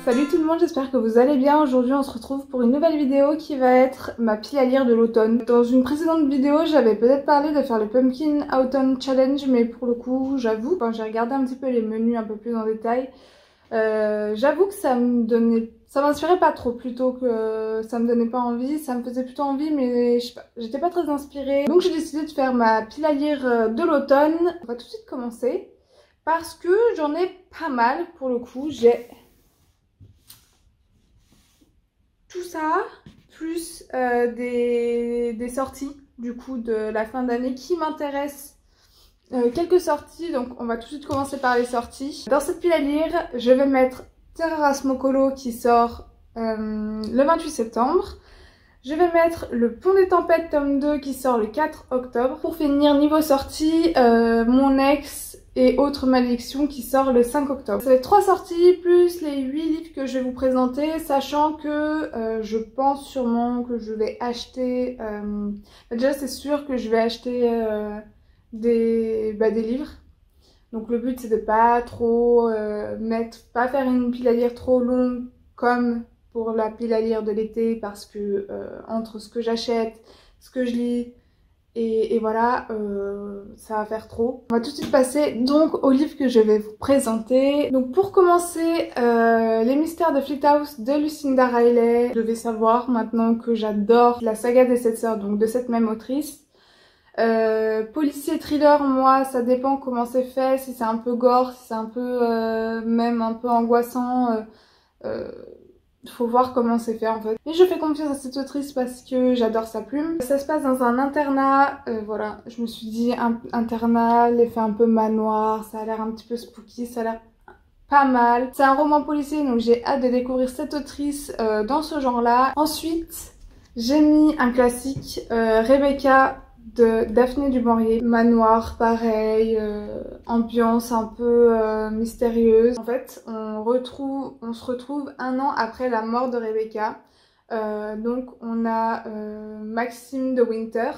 Salut tout le monde, j'espère que vous allez bien. Aujourd'hui on se retrouve pour une nouvelle vidéo qui va être ma pile à lire de l'automne. Dans une précédente vidéo j'avais peut-être parlé de faire le Pumpkin Autumn Challenge, mais pour le coup j'avoue, quand j'ai regardé un petit peu les menus un peu plus en détail, j'avoue que ça m'inspirait pas trop, plutôt que ça me donnait pas envie. Ça me faisait plutôt envie, mais je sais pas, j'étais pas très inspirée. Donc j'ai décidé de faire ma pile à lire de l'automne. On va tout de suite commencer parce que j'en ai pas mal pour le coup. J'ai tout ça, plus des sorties du coup de la fin d'année qui m'intéressent. Quelques sorties, donc on va tout de suite commencer par les sorties. Dans cette pile à lire, je vais mettre Terra Smokolo qui sort le 28 septembre. Je vais mettre Le Pont des Tempêtes tome 2 qui sort le 4 octobre. Pour finir, niveau sortie, Mon Ex et Autres Malédictions qui sort le 5 octobre. Ça va être 3 sorties plus les 8 livres que je vais vous présenter, sachant que je pense sûrement que je vais acheter... déjà c'est sûr que je vais acheter des livres. Donc le but c'est de pas trop pas faire une pile à lire trop longue comme pour la pile à lire de l'été, parce que entre ce que j'achète, ce que je lis et voilà, ça va faire trop. On va tout de suite passer donc au livre que je vais vous présenter. Donc pour commencer, Les Mystères de Fleet House de Lucinda Riley. Je vais savoir maintenant que j'adore la saga des 7 sœurs, donc de cette même autrice. Policier thriller, moi ça dépend comment c'est fait, si c'est un peu gore, si c'est un peu même un peu angoissant, faut voir comment c'est fait en fait. Mais je fais confiance à cette autrice parce que j'adore sa plume. Ça se passe dans un internat, voilà, je me suis dit internat, l'effet un peu manoir, ça a l'air un petit peu spooky, ça a l'air pas mal. C'est un roman policier, donc j'ai hâte de découvrir cette autrice dans ce genre-là. Ensuite, j'ai mis un classique, Rebecca de Daphné du Maurier. Manoir, pareil, ambiance un peu mystérieuse. En fait, on se retrouve un an après la mort de Rebecca. Donc on a Maxime de Winter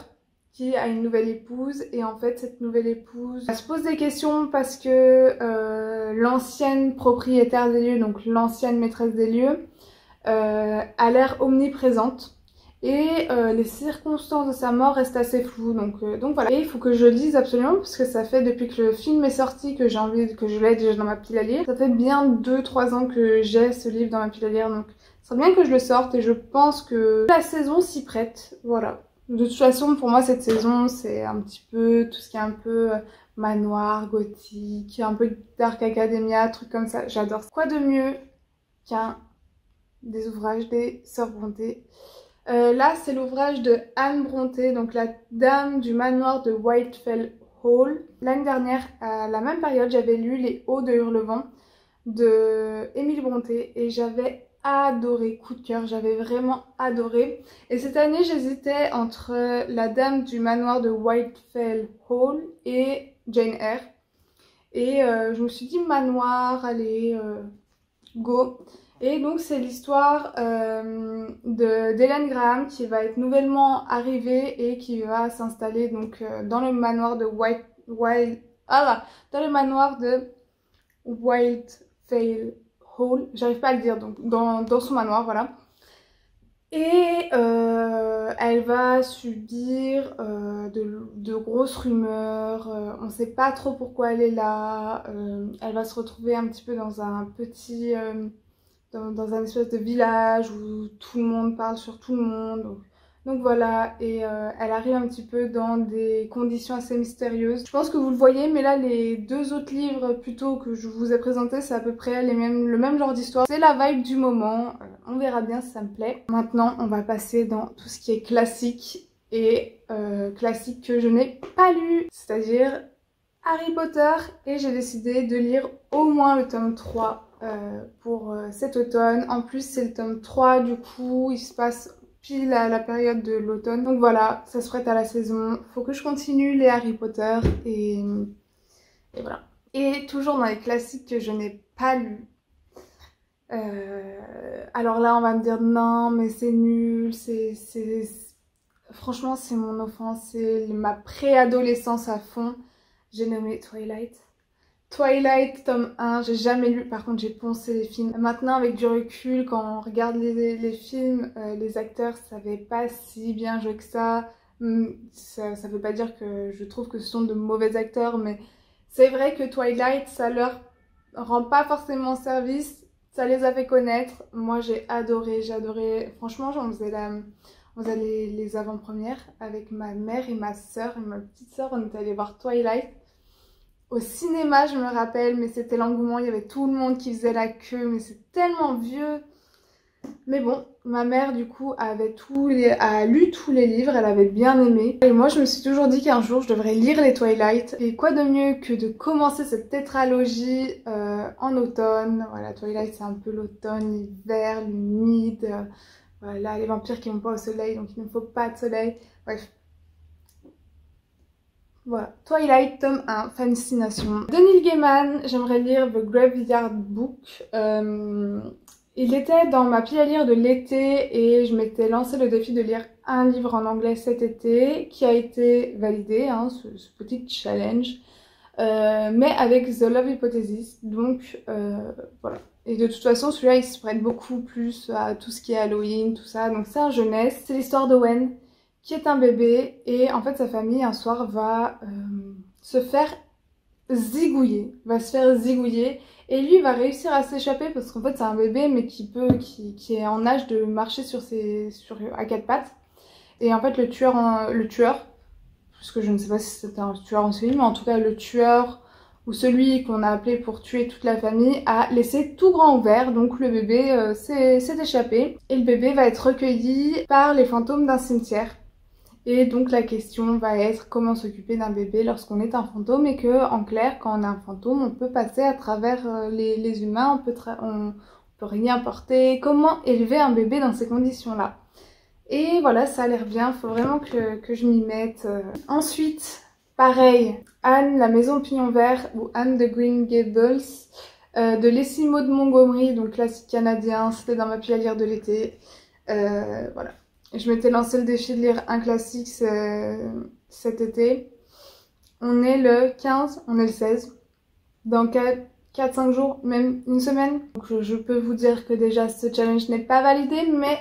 qui a une nouvelle épouse, et en fait cette nouvelle épouse elle se pose des questions parce que l'ancienne propriétaire des lieux, donc l'ancienne maîtresse des lieux, a l'air omniprésente. Et les circonstances de sa mort restent assez floues, donc voilà. Et il faut que je lise absolument, parce que ça fait depuis que le film est sorti que j'ai envie, que je l'ai déjà dans ma pile à lire. Ça fait bien 2-3 ans que j'ai ce livre dans ma pile à lire, donc ce serait bien que je le sorte, et je pense que la saison s'y prête, voilà. De toute façon, pour moi, cette saison, c'est un petit peu tout ce qui est un peu manoir, gothique, un peu Dark Academia, trucs comme ça, j'adore. Quoi de mieux qu'un des ouvrages des Sœurs Brontë? Là, c'est l'ouvrage de Anne Brontë, donc la dame du manoir de Whitefell Hall. L'année dernière, à la même période, j'avais lu Les Hauts de Hurlevent de Émile Brontë et j'avais adoré, coup de cœur, j'avais vraiment adoré. Et cette année, j'hésitais entre la dame du manoir de Whitefell Hall et Jane Eyre. Et je me suis dit manoir, allez, go. Et donc c'est l'histoire d'Hélène Graham qui va être nouvellement arrivée et qui va s'installer donc dans le manoir de dans le manoir de Whitefell Hall, j'arrive pas à le dire, donc dans son manoir, voilà. Et elle va subir de grosses rumeurs, on sait pas trop pourquoi elle est là, elle va se retrouver un petit peu dans un petit... dans un espèce de village où tout le monde parle sur tout le monde. Donc voilà, et elle arrive un petit peu dans des conditions assez mystérieuses. Je pense que vous le voyez, mais là les 2 autres livres plutôt que je vous ai présentés, c'est à peu près le même genre d'histoire. C'est la vibe du moment, on verra bien si ça me plaît. Maintenant, on va passer dans tout ce qui est classique, et classique que je n'ai pas lu, c'est-à-dire Harry Potter, et j'ai décidé de lire au moins le tome 3 pour cet automne. En plus c'est le tome 3, du coup il se passe pile à la période de l'automne, donc voilà, ça se prête à la saison, faut que je continue les Harry Potter, et voilà. Et toujours dans les classiques que je n'ai pas lus, alors là on va me dire non mais c'est nul, franchement c'est mon enfance, c'est ma préadolescence à fond, j'ai nommé Twilight. Twilight tome 1, j'ai jamais lu, par contre j'ai poncé les films. Maintenant avec du recul, quand on regarde les films, les acteurs savaient pas si bien jouer que ça. Ça veut pas dire que je trouve que ce sont de mauvais acteurs, mais c'est vrai que Twilight, ça leur rend pas forcément service, ça les a fait connaître. Moi j'ai adoré, franchement on faisait les avant-premières avec ma mère et ma soeur, et ma petite soeur, on est allé voir Twilight. Au cinéma, je me rappelle, mais c'était l'engouement, il y avait tout le monde qui faisait la queue, mais c'est tellement vieux. Mais bon, ma mère du coup a lu tous les livres, elle avait bien aimé. Et moi je me suis toujours dit qu'un jour je devrais lire les Twilight. Et quoi de mieux que de commencer cette tétralogie en automne. Voilà, Twilight c'est un peu l'automne, l'hiver, l'humide. Voilà, les vampires qui vont pas au soleil, donc il ne faut pas de soleil. Bref. Voilà, Twilight, tome 1, Fascination. De Neil Gaiman, j'aimerais lire The Graveyard Book. Il était dans ma pile à lire de l'été et je m'étais lancé le défi de lire un livre en anglais cet été qui a été validé, hein, ce petit challenge, mais avec The Love Hypothesis, donc voilà. Et de toute façon, celui-là, il se prête beaucoup plus à tout ce qui est Halloween, tout ça, donc c'est un jeunesse. C'est l'histoire d'Owen, qui est un bébé, et en fait sa famille un soir va se faire zigouiller, et lui va réussir à s'échapper parce qu'en fait c'est un bébé mais qui est en âge de marcher à quatre pattes, et en fait le tueur, parce que je ne sais pas si c'était un tueur en série, mais en tout cas le tueur ou celui qu'on a appelé pour tuer toute la famille a laissé tout grand ouvert, donc le bébé s'est échappé, et le bébé va être recueilli par les fantômes d'un cimetière. Et donc la question va être comment s'occuper d'un bébé lorsqu'on est un fantôme, et que en clair, quand on a un fantôme, on peut passer à travers les humains, on peut rien porter. Comment élever un bébé dans ces conditions-là? Et voilà, ça a l'air bien, faut vraiment que je m'y mette. Ensuite, pareil, Anne, la maison au pignon vert, ou Anne de Green Gables, de Leslie Maud Montgomery, donc classique canadien, c'était dans ma pile à lire de l'été. Voilà. Je m'étais lancé le défi de lire un classique cet été. On est le 15, on est le 16. Dans 4-5 jours, même une semaine. Donc je peux vous dire que déjà ce challenge n'est pas validé, mais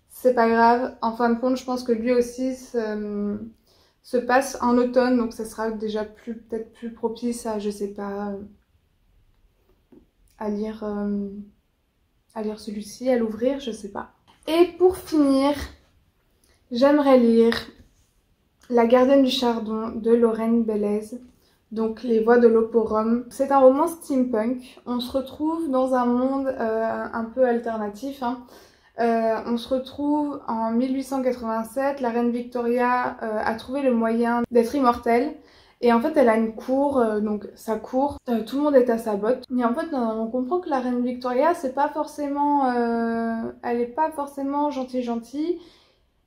c'est pas grave. En fin de compte, je pense que lui aussi se passe en automne, donc ça sera déjà peut-être plus propice à, je sais pas, à lire celui-ci, à l'ouvrir, je sais pas. Et pour finir, j'aimerais lire La gardienne du chardon de Lorraine Bellez, donc Les voix de l'Oporum. C'est un roman steampunk. On se retrouve dans un monde un peu alternatif, hein. On se retrouve en 1887, la reine Victoria a trouvé le moyen d'être immortelle. Et en fait, elle a une cour, donc sa cour, tout le monde est à sa botte. Mais en fait, on comprend que la reine Victoria, c'est pas forcément, elle est pas forcément gentille.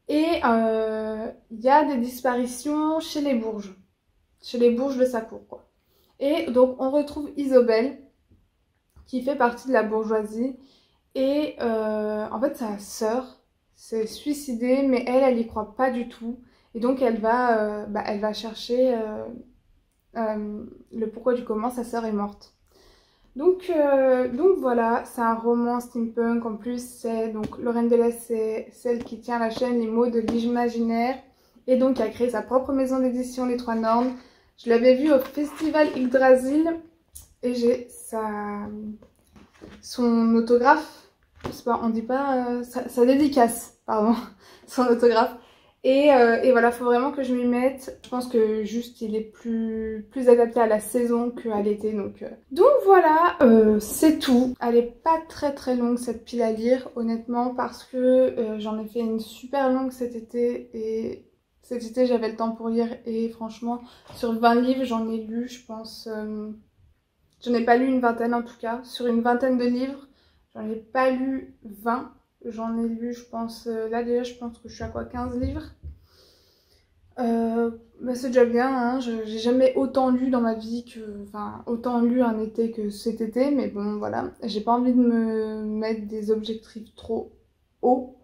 Et il y a des disparitions chez les bourges de sa cour, quoi. Et donc on retrouve Isobel, qui fait partie de la bourgeoisie, et en fait sa sœur s'est suicidée, mais elle y croit pas du tout, et donc elle va chercher le pourquoi du comment sa sœur est morte. Donc voilà, c'est un roman steampunk. En plus, c'est donc Lorraine Bellez, c'est celle qui tient la chaîne Les mots de l'imaginaire, et donc qui a créé sa propre maison d'édition, Les Trois Nornes. Je l'avais vue au festival Yggdrasil et j'ai son autographe, je sais pas, on dit pas, sa dédicace, pardon, son autographe. Et voilà, faut vraiment que je m'y mette. Je pense que juste il est plus adapté à la saison qu'à l'été. Donc voilà, c'est tout. Elle est pas très longue cette pile à lire, honnêtement, parce que j'en ai fait une super longue cet été. Et cet été j'avais le temps pour lire. Et franchement, sur 20 livres, j'en ai lu, je pense... j'en ai pas lu une vingtaine en tout cas. Sur une vingtaine de livres, j'en ai pas lu 20. J'en ai lu, je pense, là déjà je pense que je suis à quoi, 15 livres. Bah c'est déjà bien, hein. J'ai jamais autant lu dans ma vie enfin autant lu un été que cet été, mais bon voilà, j'ai pas envie de me mettre des objectifs trop hauts.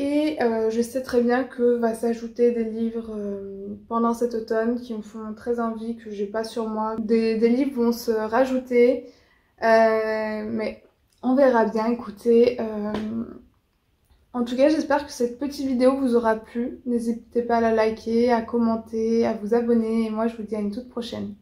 Et je sais très bien que va s'ajouter des livres pendant cet automne qui me font très envie, que j'ai pas sur moi. Des livres vont se rajouter, mais on verra bien, écoutez. En tout cas, j'espère que cette petite vidéo vous aura plu. N'hésitez pas à la liker, à commenter, à vous abonner. Et moi, je vous dis à une toute prochaine.